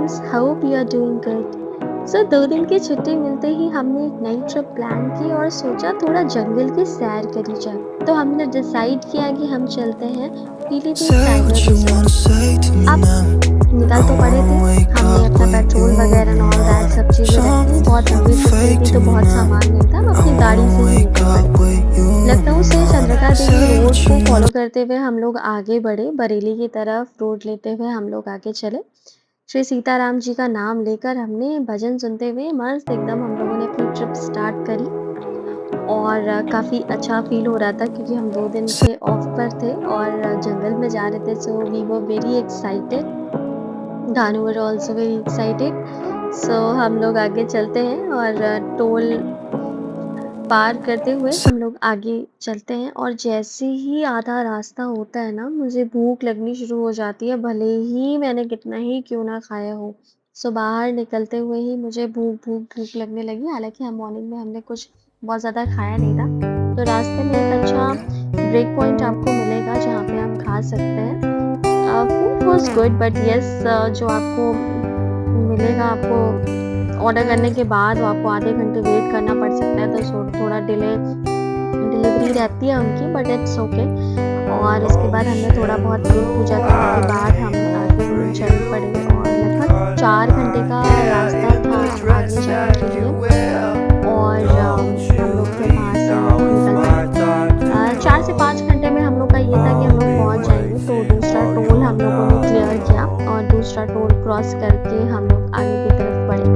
Friends, hope you are doing good. So 2 दिन की छुट्टी मिलते ही हमने एक नई ट्रिप प्लान की और सोचा थोड़ा जंगल की सैर करी जाए। तो हमने डिसाइड किया कि हम चलते हैं Pilibhit Say tiger what you wanna reserve. say to me अब now. निकल I तो पड़े थे, won't wake हमने up अपना with पेट्रोल वगैरह एंड ऑल दैट you. सब चीज़ें रख ली। बहुत Something लंबी ट्रिप fake थी to तो me बहुत now. सामान नहीं था, हम I अपनी गाड़ी से won't ही wake निकल पड़े। up with you. लखनऊ से Chandrika Devi Say road what को you फॉलो wanna. करते हुए हम लोग आगे बढ़े। बरेली की तरफ रोड लेते हुए हम लोग आगे चले। श्री सीताराम जी का नाम लेकर हमने भजन सुनते हुए मस्त एकदम हम लोगों ने अपनी ट्रिप स्टार्ट करी। और काफ़ी अच्छा फ़ील हो रहा था क्योंकि हम 2 दिन Say के ऑफ पर थे और जंगल में जा रहे थे, so we were very excited. Dhanu were also very excited. So हम लोग आगे चलते हैं और टोल पार करते हुए हम लोग आगे चलते हैं और जैसे ही आधा रास्ता होता है ना, मुझे भूख लगनी शुरू हो जाती है, भले ही मैंने कितना ही क्यों ना खाया हो। सो बाहर निकलते हुए ही मुझे भूख भूख भूख लगने लगी। हालाँकि हम मॉर्निंग में हमने कुछ बहुत ज़्यादा खाया नहीं था। तो रास्ते में एक अच्छा ब्रेक पॉइंट आपको मिलेगा जहाँ पे हम खा सकते हैं। Food was good but yes, जो आपको मिलेगा आपको ऑर्डर करने के बाद वो आपको आधे घंटे वेट करना पड़ सकता है, तो थोड़ा डिलीवरी रहती है उनकी, बट इट्स ओके। और इसके बाद हमने थोड़ा बहुत पेट पूजा करने के बाद हम आगे चल पड़े और लगभग 4 घंटे का रास्ता था आगे जाने के लिए। और हम लोग फिर वहाँ से निकल पड़े। 4 से 5 घंटे में हम लोग का ये था कि हम लोग पहुँच जाएँगे, तो दूसरा टोल हम लोगों ने क्लियर किया और दूसरा टोल क्रॉस करके हम लोग आगे की तरफ बढ़े।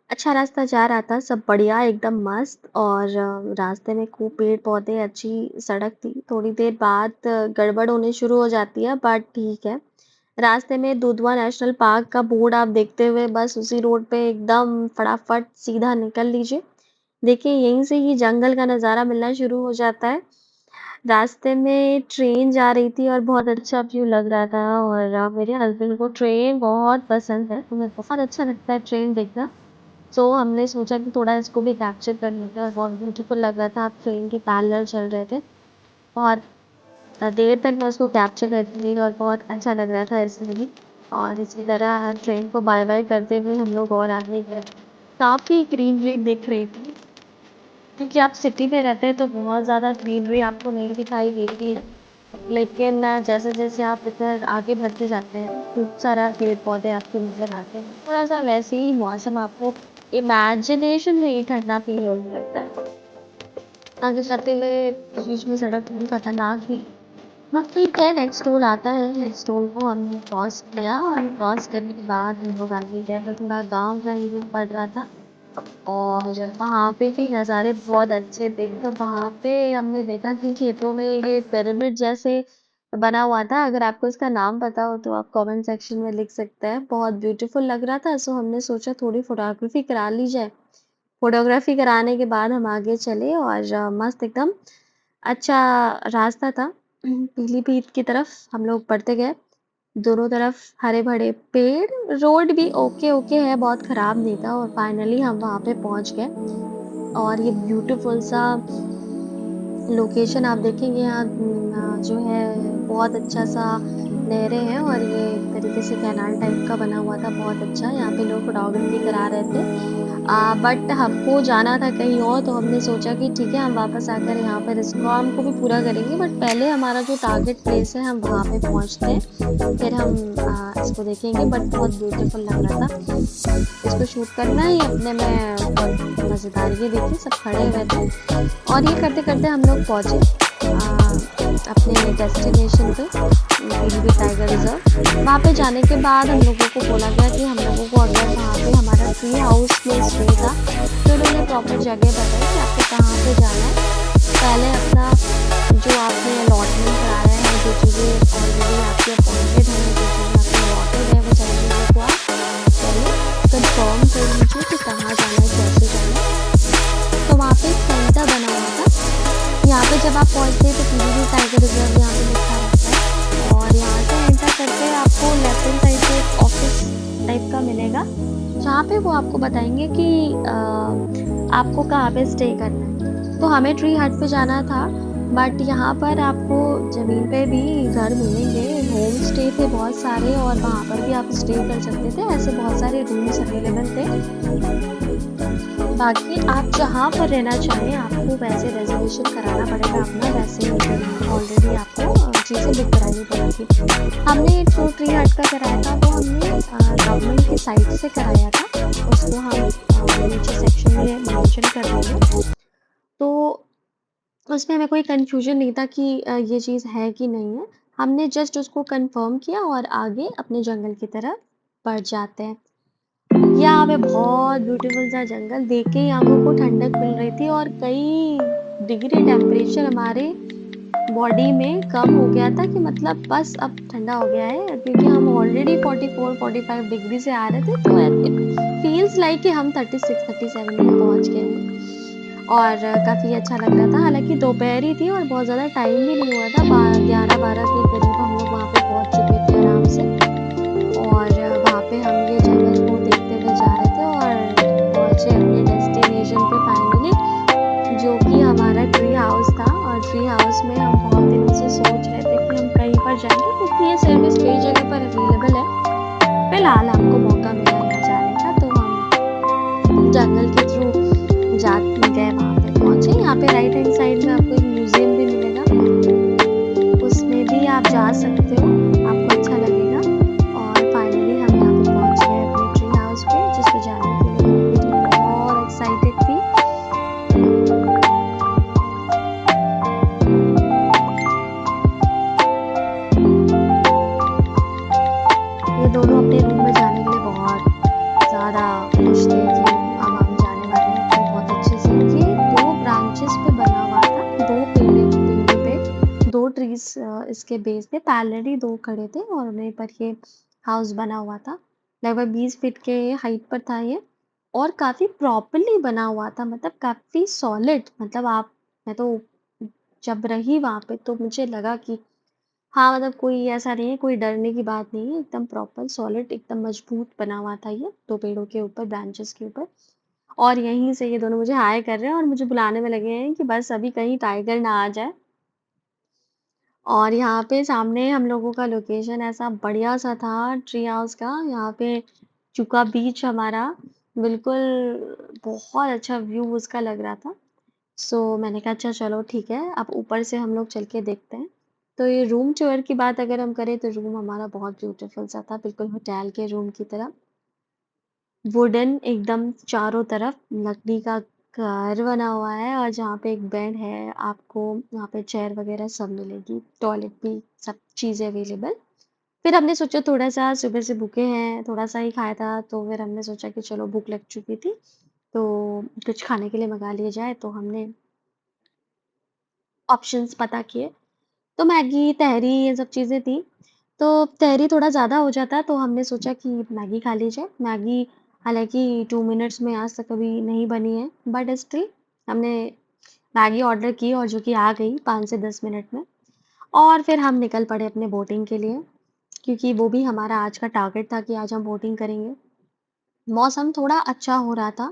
अच्छा रास्ता जा रहा था, सब बढ़िया एकदम मस्त। और रास्ते में खूब पेड़-पौधे, अच्छी सड़क थी। थोड़ी देर बाद गड़बड़ होने शुरू हो जाती है, बट ठीक है। रास्ते में दुधवा नेशनल पार्क का बोर्ड आप देखते हुए बस उसी रोड पे एकदम फटाफट सीधा निकल लीजिए। देखिए यहीं से ही जंगल का नज़ारा मिलना शुरू हो जाता है। रास्ते में ट्रेन जा रही थी और बहुत अच्छा व्यू लग रहा था। और मेरे हस्बैंड को ट्रेन बहुत पसंद है, उन्हें बहुत अच्छा लगता है ट्रेन देखना। सो हमने सोचा कि थोड़ा इसको भी कैप्चर कर लेते हैं और बहुत ब्यूटीफुल लग रहा था। आप ट्रेन के पैरेलल चल रहे थे। बहुत देर तक मैं उसको कैप्चर करती रही और बहुत अच्छा लग रहा था इसमें भी। और इसी तरह ट्रेन को बाय-बाय करते हुए हम लोग और आगे गए। काफ़ी ग्रीनरी दिख रही थी क्योंकि आप सिटी में रहते हैं तो बहुत ज़्यादा ग्रीनरी आपको नहीं दिखाई देगी। लेकिन जैसे-जैसे आप इधर आगे बढ़ते जाते हैं, खूब सारा पेड़-पौधे आपको नज़र आते हैं। थोड़ा-सा वैसे ही मौसम आपको इमेजिनेशन में ही ठंडा फ़ील होने लगता है। आगे चलते हुए बीच में सड़क थोड़ी खतरनाक थी। हाँ, ठीक है, नेक्स्ट टोल आता है। नेक्स्ट टोल को हमने क्रॉस किया और क्रॉस करने के बाद हम लोग आगे गए तो थोड़ा गाँव का एरिया पड़ रहा था। और वहाँ पे भी नज़ारे बहुत अच्छे थे। तो वहाँ पे हमने देखा कि खेतों में ये पिरामिड जैसे बना हुआ था। अगर आपको इसका नाम पता हो तो आप कमेंट सेक्शन में लिख सकते हैं। बहुत ब्यूटीफुल लग रहा था, सो हमने सोचा थोड़ी फ़ोटोग्राफ़ी करा ली जाए। फ़ोटोग्राफ़ी कराने के बाद हम आगे चले और मस्त एकदम अच्छा रास्ता था। पीलीभीत की तरफ हम लोग बढ़ते गए। दोनों तरफ हरे-भरे पेड़, रोड भी ओके-ओके है, बहुत खराब नहीं था और फाइनली हम वहाँ पे पहुँच गए। और ये ब्यूटीफुल सा लोकेशन आप देखेंगे यहाँ जो है बहुत अच्छा-सा नहरें हैं और ये एक तरीके से कैनाल टाइप का बना हुआ था, बहुत अच्छा। यहाँ पे लोग फ़ोटोग्राफ़ी करा रहे थे। बट हमको जाना था कहीं और, तो हमने सोचा कि ठीक है हम वापस आकर यहाँ पर इस काम को भी पूरा करेंगे, बट पहले हमारा जो टारगेट प्लेस है हम वहाँ पे पहुँचते हैं। फिर हम इसको देखेंगे, बट बहुत ब्यूटीफुल लग रहा था। इसको शूट करना ही अपने में बहुत मज़ेदार। ये देखिए सब खड़े हुए थे और ये करते-करते हम लोग पहुँचे अपने डेस्टिनेशन पे, पीलीभीत टाइगर रिज़र्व। वहाँ पे जाने के बाद हम लोगों को बोला गया कि हम लोगों को अगर वहाँ पे हमारा ट्री हाउस में स्टे था, तो उन्होंने प्रॉपर जगह बताई कि आपको कहाँ पे जाना है। पहले अपना जो आपने अलॉटमेंट कराया है, जो चीज़ें ऑलरेडी आपकी अपॉइंटेड हैं, जो चीज़ें आपको अलॉटेड है, वो सारी चीज़ों को आप पहले कंफर्म कर लीजिए कि कहाँ जाना है, कैसे जाना है। तो वहाँ पे एक सेंटर बना हुआ था। यहाँ पे जब आप पहुँचते हैं तो पीलीभीत टाइगर रिज़र्व यहाँ पे लिखा रहता है और यहाँ से एंटर करके आपको लेफ्ट हैंड साइड पे एक ऑफिस टाइप का मिलेगा, जहाँ पे वो आपको बताएँगे कि आपको कहाँ पे स्टे करना है। तो हमें ट्री हट पे जाना था बट यहाँ पर आपको ज़मीन पे भी घर मिलेंगे, होम स्टे थे बहुत सारे और वहाँ पर भी आप स्टे कर सकते थे, ऐसे बहुत सारे रूम्स अवेलेबल थे। बाकी आप जहाँ पर रहना चाहें आपको वैसे रिज़र्वेशन कराना पड़ेगा अपना, वैसे ऑलरेडी आपको चीज़ें बुक करानी पड़ेगी। हमने जो ट्री हट का कराया था वो हमने गवर्नमेंट की साइट से कराया था, उसको हम नीचे सेक्शन में मेंशन कर देंगे। तो उसमें हमें कोई कन्फ्यूज़न नहीं था कि ये चीज़ है कि नहीं है। हमने जस्ट उसको कन्फर्म किया और आगे अपने जंगल की तरफ बढ़ जाते हैं। यहाँ पे बहुत ब्यूटीफुल सा जंगल देख के ही आँखों को ठंडक मिल रही थी और कई डिग्री टेम्परेचर हमारे बॉडी में कम हो गया था कि मतलब बस अब ठंडा हो गया है क्योंकि हम ऑलरेडी 44-45 डिग्री से आ रहे थे तो इट फील्स लाइक कि हम 36-37 में पहुँच गए हैं और काफ़ी अच्छा लग रहा था। हालाँकि दोपहर ही थी और बहुत ज़्यादा टाइम भी नहीं हुआ था, 11-12 के करीब हम लोग वहाँ पे पहुँच चुके थे आराम से। और वहाँ पे हम ये जंगल को देखते हुए जा रहे थे और पहुँचे अपने डेस्टिनेशन पे फाइनली, जो कि हमारा ट्री हाउस था और ट्री हाउस में हम बहुत दिनों से सोच रहे थे कि हम कहीं पर जाएँगे क्योंकि ये सर्विस कई जगह पर अवेलेबल है। फिलहाल हमको मौका मिला यहाँ जाने का तो हम जंगल के थ्रू जा गए वहाँ पे पहुँचे। यहाँ पे राइट हैंड साइड में आपको एक म्यूज़ियम भी मिलेगा। उसमें भी आप जा सकते हो, आपको अच्छा लगेगा और फाइनली हम यहाँ पे पहुँच गए अपने ट्री हाउस पे, जिस पे जाने के लिए मैं भी बहुत एक्साइटेड थी। ये दोनों अपने रूम में जाने के लिए बहुत ज़्यादा खुश थे कि अब हम जाने वाले हैं अपने बहुत अच्छे से। ये 2 ब्रांचेस पे बना हुआ था, 2 पेड़ों पे 2 ट्रीज़ इसके बेस पे पैरेलली 2 खड़े थे और उन्हीं पर ये हाउस बना हुआ था। लगभग 20 फीट के हाइट पर था ये और काफ़ी प्रॉपर्ली बना हुआ था, मतलब काफ़ी सॉलिड, मतलब आप मैं तो जब रही वहाँ पे तो मुझे लगा कि हाँ, मतलब कोई ऐसा नहीं है, कोई डरने की बात नहीं है, एकदम प्रॉपर सॉलिड एकदम मज़बूत बना हुआ था ये, 2 पेड़ों के ऊपर, ब्रांचेज़ के ऊपर और यहीं से ये दोनों मुझे हाय कर रहे हैं और मुझे बुलाने में लगे हैं कि बस अभी कहीं टाइगर ना आ जाए। और यहाँ पे सामने हम लोगों का लोकेशन ऐसा बढ़िया-सा था ट्री हाउस का, यहाँ पे चुका बीच हमारा बिल्कुल बहुत अच्छा व्यू उसका लग रहा था। सो मैंने कहा अच्छा चलो ठीक है, अब ऊपर से हम लोग चल के देखते हैं। तो ये रूम टूर की बात अगर हम करें तो रूम हमारा बहुत ब्यूटीफुल सा था, बिल्कुल होटल के रूम की तरह। वुडन एकदम चारों तरफ लकड़ी का घर बना हुआ है और जहाँ पे एक बेड है, आपको वहाँ पे चेयर वगैरह सब मिलेगी, टॉयलेट भी सब चीज़ें अवेलेबल। फिर हमने सोचा थोड़ा-सा सुबह से भूखे हैं, थोड़ा-सा ही खाया था तो फिर हमने सोचा कि चलो भूख लग चुकी थी, तो कुछ खाने के लिए मँगा लिया जाए, तो हमने ऑप्शंस पता किए। तो मैगी, तहरी ये सब चीज़ें थी। तो तहरी थोड़ा ज़्यादा हो जाता तो हमने सोचा कि मैगी खा ली जाए। मैगी हालाँकि 2 मिनट्स में आज तक कभी नहीं बनी है, बट स्टिल हमने मैगी ऑर्डर की और जो कि आ गई 5 से 10 मिनट में। और फिर हम निकल पड़े अपने बोटिंग के लिए, क्योंकि वो भी हमारा आज का टारगेट था कि आज हम बोटिंग करेंगे। मौसम थोड़ा अच्छा हो रहा था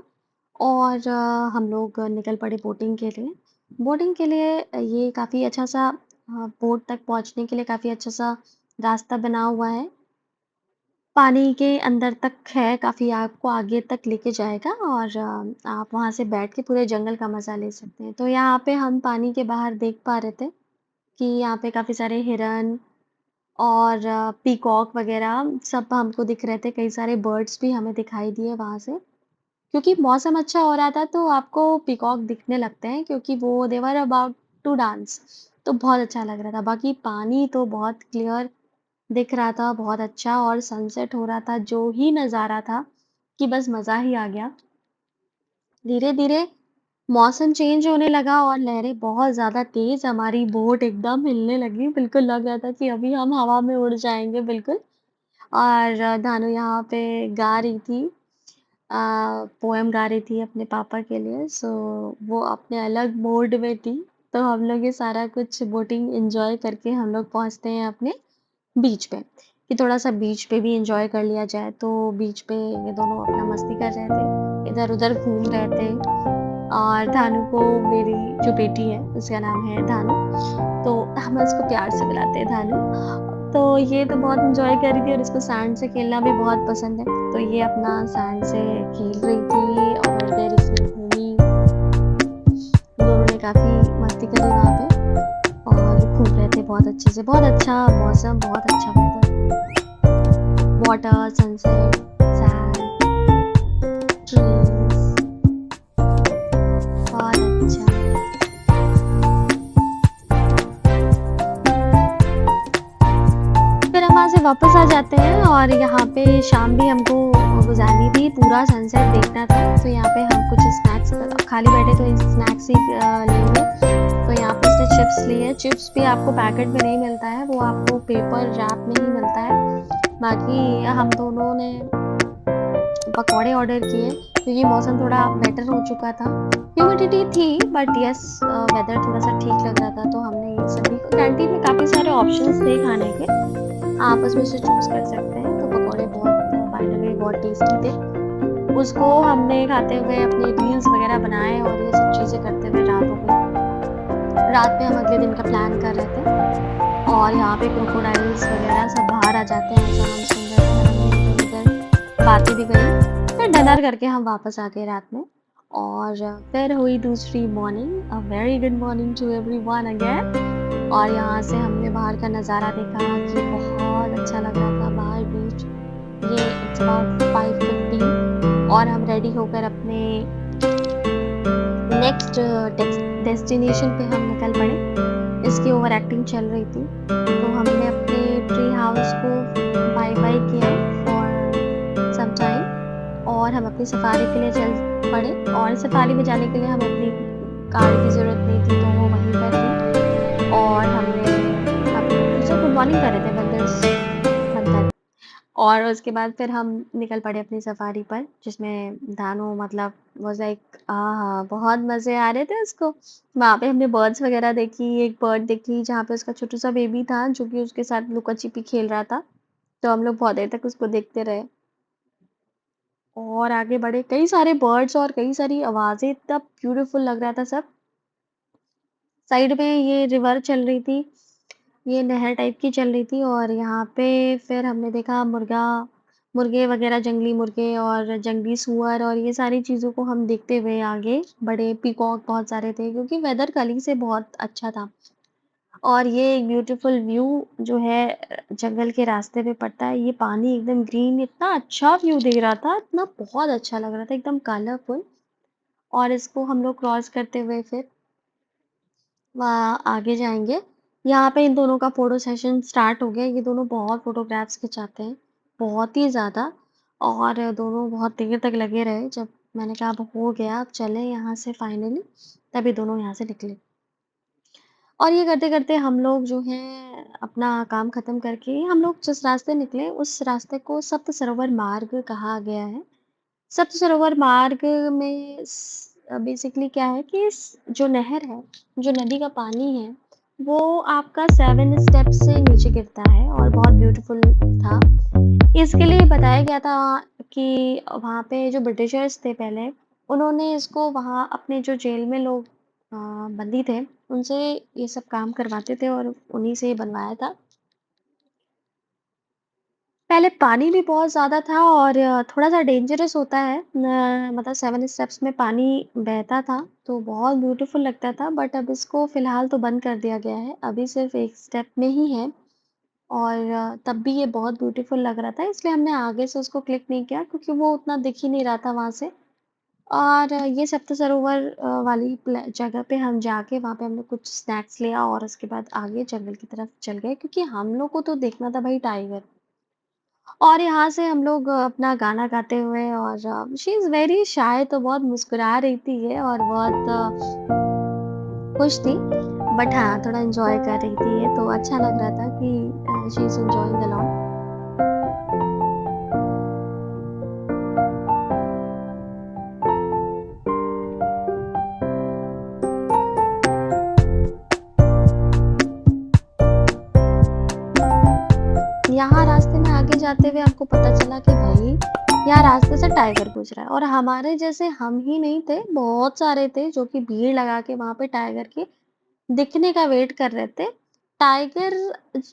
और हम लोग निकल पड़े बोटिंग के लिए। बोटिंग के लिए ये काफ़ी अच्छा-सा बोट तक पहुँचने के लिए काफ़ी अच्छा-सा रास्ता बना हुआ है। पानी के अंदर तक है, काफ़ी आपको आगे तक लेके जाएगा और आप वहाँ से बैठ के पूरे जंगल का मज़ा ले सकते हैं। तो यहाँ पे हम पानी के बाहर देख पा रहे थे कि यहाँ पे काफ़ी सारे हिरन और पीकॉक वग़ैरह सब हमको दिख रहे थे, कई सारे बर्ड्स भी हमें दिखाई दिए वहाँ से। क्योंकि मौसम अच्छा हो रहा था तो आपको पीकॉक दिखने लगते हैं क्योंकि वो दे वर अबाउट टू डांस, तो बहुत अच्छा लग रहा था। बाकी पानी तो बहुत क्लियर दिख रहा था, बहुत अच्छा और सनसेट हो रहा था, जो ही नज़ारा था कि बस मज़ा ही आ गया। धीरे-धीरे मौसम चेंज होने लगा और लहरें बहुत ज़्यादा तेज़, हमारी बोट एकदम हिलने लगी, बिल्कुल लग रहा था कि अभी हम हवा में उड़ जाएँगे बिल्कुल। और धानु यहाँ पे गा रही थी, पोएम गा रही थी अपने पापा के लिए, सो वो अपने अलग मोड में थी। तो हम लोग ये सारा कुछ बोटिंग एन्जॉय करके हम लोग पहुँचते हैं अपने बीच पे, कि थोड़ा-सा बीच पे भी एन्जॉय कर लिया जाए। तो बीच पे ये दोनों अपना मस्ती कर रहे थे, इधर-उधर घूम रहे थे और धानु को मेरी जो बेटी है उसका नाम है धानु, तो हम उसको प्यार से बुलाते हैं धानु। तो ये तो बहुत एन्जॉय कर रही थी और इसको सैंड से खेलना भी बहुत पसंद है। तो ये अपना सैंड से खेल रही थी और फिर इसमें घूमी, दोनों ने काफ़ी मस्ती करी वहाँ पे और घूम रहे थे बहुत अच्छे से। बहुत अच्छा मौसम, बहुत अच्छा weather, water, sunset, sand, trees, बहुत अच्छा। फिर हम वहाँ से वापस आ जाते हैं और यहाँ पे शाम भी हमको गुज़ारनी थी, पूरा सनसेट देखना था। तो यहाँ पे हम कुछ स्नैक्स, खाली बैठे तो स्नैक्स ही लेंगे। तो यहाँ पे उसने चिप्स लिए। चिप्स भी आपको पैकेट में नहीं मिलता है, वो आपको पेपर रैप में ही मिलता है। बाकी हम दोनों ने पकौड़े ऑर्डर किए क्योंकि मौसम थोड़ा बेटर हो चुका था। ह्यूमिडिटी थी बट यस वेदर थोड़ा-सा ठीक लग रहा था, तो हमने ये सभी कैंटीन में काफ़ी सारे ऑप्शंस थे खाने के, आप उसमें से चूज़ कर सकते हैं। तो पकौड़े बहुत बाय द वे बहुत टेस्टी थे। उसको हमने खाते हुए अपने रील्स वगैरह बनाए और ये सब चीज़ें करते हुए रात हो गई। रात में हम अगले दिन का प्लान कर रहे थे और यहाँ पे क्रोकोडाइल्स वगैरह सब बाहर आ जाते हैं, साउंड सुन रहे थे, हमने इधर-उधर बातें भी करी। फिर डिनर करके हम वापस आ गए रात में और फिर हुई दूसरी morning. A very good morning to everyone again. और यहाँ से हमने बाहर का नज़ारा देखा कि बहुत अच्छा लग रहा था बाहर बीच। ये इट्स अबाउट 5:50 और हम रेडी होकर अपने नेक्स्ट डेस्टिनेशन पे हम निकल पड़े। इसकी ओवर एक्टिंग चल रही थी, तो हमने अपने ट्री हाउस को बाय बाय किया फॉर सम टाइम और हम अपनी सफारी के लिए चल पड़े। और सफारी में जाने के लिए हमें अपनी कार की ज़रूरत नहीं थी, तो वो वहीं पर थी और हमने अपने टीचर गुड मॉर्निंग कर रहे थे बंदर्स बंदर। और उसके बाद फिर हम निकल पड़े अपनी सफारी पर, जिसमें धानु मतलब वाज़ लाइक आहा! बहुत मज़े आ रहे थे उसको। वहाँ पे हमने बर्ड्स वगैरह देखी, एक बर्ड देखी जहाँ पे उसका छोटू-सा बेबी था जो कि उसके साथ लुका-छिपी खेल रहा था। तो हम लोग बहुत देर तक उसको देखते रहे और आगे बढ़े। कई सारे बर्ड्स और कई सारी आवाज़ें, इतना ब्यूटीफुल लग रहा था सब। साइड में ये रिवर चल रही थी, ये नहर टाइप की चल रही थी और यहाँ पे फिर हमने देखा मुर्गे वगैरह, जंगली मुर्गे और जंगली सूअर और ये सारी चीज़ों को हम देखते हुए आगे बढ़े। पीकॉक बहुत सारे थे क्योंकि वेदर कल ही से बहुत अच्छा था। और ये एक ब्यूटीफुल व्यू जो है जंगल के रास्ते पे पड़ता है। ये पानी एकदम ग्रीन, इतना अच्छा व्यू दे रहा था, इतना बहुत अच्छा लग रहा था, एकदम कलरफुल। और इसको हम लोग क्रॉस करते हुए फिर वहाँ आगे जाएँगे। यहाँ पे इन दोनों का फ़ोटो सेशन स्टार्ट हो गया। ये दोनों बहुत फ़ोटोग्राफ्स खिंचाते हैं, बहुत ही ज़्यादा। और दोनों बहुत देर तक लगे रहे। जब मैंने कहा अब हो गया, अब चलें यहाँ से फाइनली, तभी दोनों यहाँ से निकले। और ये करते-करते हम लोग जो हैं अपना काम ख़त्म करके हम लोग जिस रास्ते निकले, उस रास्ते को सप्त सरोवर मार्ग कहा गया है। सप्त सरोवर मार्ग में बेसिकली क्या है कि जो नहर है, जो नदी का पानी है, वो आपका 7 स्टेप्स से नीचे गिरता है और बहुत ब्यूटीफुल था। इसके लिए बताया गया था कि वहाँ पे जो ब्रिटिशर्स थे पहले, उन्होंने इसको वहाँ अपने जो जेल में लोग बंदी थे, उनसे ये सब काम करवाते थे और उन्हीं से बनवाया था। पहले पानी भी बहुत ज़्यादा था और थोड़ा-सा डेंजरस होता है। मतलब 7 स्टेप्स में पानी बहता था, तो बहुत ब्यूटीफुल लगता था बट अब इसको फ़िलहाल तो बंद कर दिया गया है। अभी सिर्फ़ 1 स्टेप में ही है और तब भी ये बहुत ब्यूटीफुल लग रहा था, इसलिए हमने आगे से उसको क्लिक नहीं किया क्योंकि वो उतना दिख ही नहीं रहा था वहाँ से। और ये सप्त सरोवर वाली जगह पे हम जाके वहाँ पे हमने कुछ स्नैक्स लिया और उसके बाद आगे जंगल की तरफ चल गए क्योंकि हम लोग को तो देखना था भाई टाइगर। और यहाँ से हम लोग अपना गाना गाते हुए और शी इज़ वेरी शाय, तो बहुत मुस्कुरा रही थी ये और बहुत खुश थी। बट हाँ, थोड़ा एन्जॉय कर रही थी ये, तो अच्छा लग रहा था कि she is enjoying a lot. यहाँ रास्ते में आगे जाते हुए हमको पता चला कि भाई यहाँ रास्ते से टाइगर गुजरा है और हमारे जैसे हम ही नहीं थे, बहुत सारे थे जो कि भीड़ लगा के वहाँ पे टाइगर के दिखने का वेट कर रहे थे। टाइगर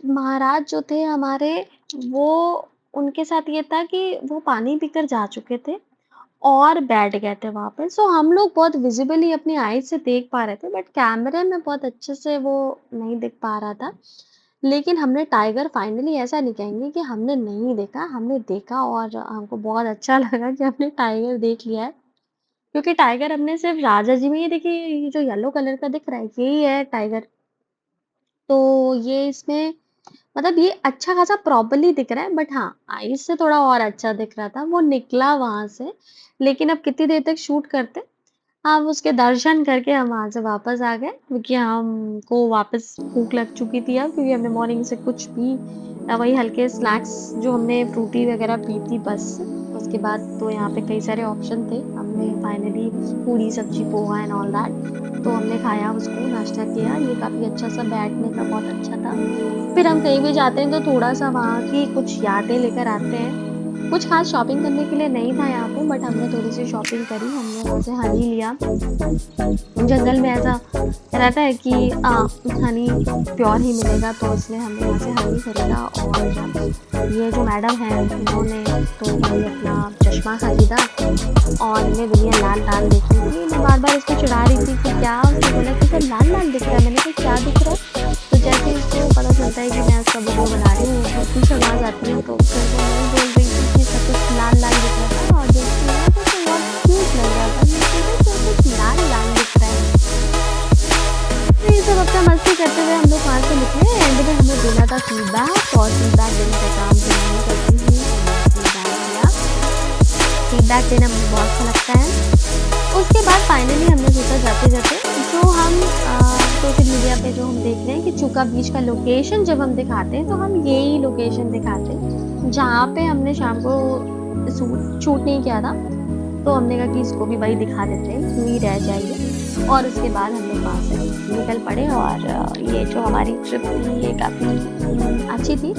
महाराज जो थे हमारे, वो उनके साथ ये था कि वो पानी पीकर जा चुके थे और बैठ गए थे वहाँ पे। सो हम लोग बहुत विज़िबली अपनी आईज़ से देख पा रहे थे, बट कैमरे में बहुत अच्छे से वो नहीं दिख पा रहा था। लेकिन हमने टाइगर फाइनली, ऐसा नहीं कहेंगे कि हमने नहीं देखा, हमने देखा और हमको बहुत अच्छा लगा कि हमने टाइगर देख लिया है। क्योंकि टाइगर हमने सिर्फ़ राजा जी में ही देखी, ये जो येलो कलर का दिख रहा है, यही है टाइगर। तो ये इसमें मतलब ये अच्छा खासा प्रॉपर्ली दिख रहा है, बट हाँ, आईज़ से थोड़ा और अच्छा दिख रहा था। वो निकला वहाँ से, लेकिन अब कितनी देर तक शूट करते, हम उसके दर्शन करके हम वहाँ से वापस आ गए, क्योंकि हमको वापस भूख लग चुकी थी अब, क्योंकि हमने मॉर्निंग से कुछ भी वही हल्के स्नैक्स जो हमने फ्रूटी वगैरह पी थी बस। उसके बाद तो यहाँ पे कई सारे ऑप्शन थे। हमने फाइनली पूरी सब्जी पोहा एंड ऑल दैट, तो हमने खाया उसको, नाश्ता किया। ये काफ़ी अच्छा-सा बैठने का बहुत अच्छा था। फिर हम कहीं भी जाते हैं तो थोड़ा-सा वहाँ की कुछ यादें लेकर आते हैं। कुछ ख़ास शॉपिंग करने के लिए नहीं था यहाँ पे, बट हमने थोड़ी-सी शॉपिंग करी। हमने वहाँ से हनी लिया। जंगल में ऐसा रहता है कि हनी प्योर ही मिलेगा, तो इसलिए हमने वहाँ से हनी खरीदा। और ये जो मैडम हैं, इन्होंने तो भाई अपना चश्मा खरीदा और इन्हें दुनिया लाल-लाल दिख रही थी। मैं बार-बार इसको चिढ़ा रही थी कि क्या, उसने बोला कि सर लाल-लाल दिख रहा है। मैंने कहा क्या दिख रहा है? तो जैसे ही उसको पता चलता है कि मैं उसका वीडियो बना रही हूँ, वो खुद शर्मा जाती है, तो फिर वो मैं बोल रही थी कि सब कुछ लाल-लाल दिख रहा था और देखती हूँ तो बहुत क्यूट लग रहा था। मैं कहा सब कुछ लाल-लाल दिख रहा है। तो ये सब अपना मस्ती करते हुए हम लोग वहाँ से निकले। एंड में हमें देना था फीडबैक, और फीडबैक देने का काम तो मैं ही करती हूँ। तो मैंने फीडबैक दिया। फीडबैक देना मुझे बहुत अच्छा लगता है। उसके बाद फाइनली हमने सोचा जाते-जाते जो हम सोशल मीडिया पे जो हम देख रहे हैं कि चूका बीच का लोकेशन जब हम दिखाते हैं, तो हम यही लोकेशन दिखाते हैं, जहाँ पे हमने शाम को शूट नहीं किया था। तो हमने कहा कि इसको भी वही दिखा देते हैं, क्यों ही रह जाइए। और उसके बाद हम लोग वहाँ से निकल पड़े और ये जो हमारी ट्रिप थी ये काफ़ी अच्छी थी।